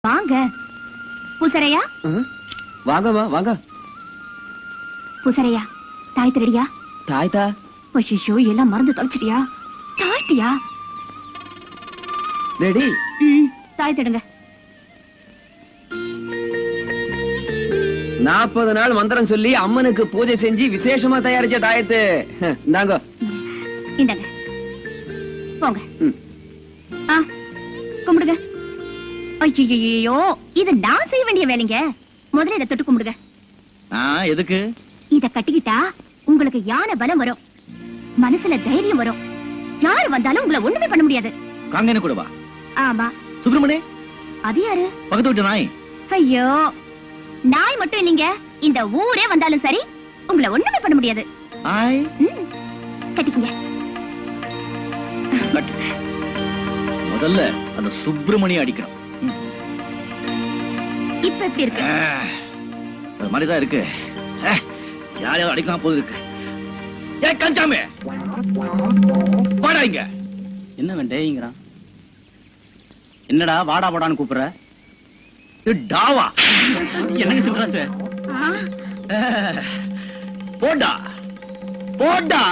வாங்க பூசரையா. வாங்கம்மா வாங்க. பூசரையா தாயத்து ரெடியா? தாய்த்தா ஐயோ எல்லாம் மறந்து தொலைச்சிட்டியா? தாழ்த்தியா? ரெடி. தாயத்திடுங்க. 40 நாள் மந்திரம் சொல்லி அம்மனுக்கு பூஜை செஞ்சு விசேஷமா தயாரிச்ச தாயத்து. இந்தாங்க. இந்தாங்க போங்க. கும்பிடுங்க. ஐயோ இது நான் செய்ய வேண்டிய வேலைங்க. முதல்ல இதை தொட்டு கும்பிடுங்க. எதுக்கு? இத கட்டிக்கிட்டா உங்களுக்கு யானை பலம் வரும், மனசுல தைரியம் வரும். யாரு வந்தாலும் உங்களை ஒண்ணுமே பண்ண முடியாது. காங்கன கூட வா. ஆமா. சுப்பிரமணி அது யாரு? பக்கத்து வீட்டு நாய். ஐயோ நாய் மட்டும் இல்லைங்க, இந்த ஊரே வந்தாலும் சரி உங்களை ஒண்ணுமே பண்ண முடியாது. கட்டிக்கங்க. முதல்ல அந்த சுப்பிரமணிய அடிக்கணும். இப்ப எப்படி இருக்கு? அது மாதிரிதான் இருக்கு. யாரையாவது அடிக்கலாம் போது இருக்கு. ஏன் கஞ்சாமே வாடா இங்க. என்ன வேண்டேங்கிறான்? என்னடா வாடா வாடான்னு கூப்பிடுற? டாவா என்னங்க சொல்ற சார்? போடா போடா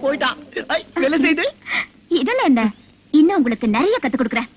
போய்டா. வேலை செய்து இதெல்லாம் என்ன? இன்னும் உங்களுக்கு நிறைய கத்து கொடுக்குறேன்.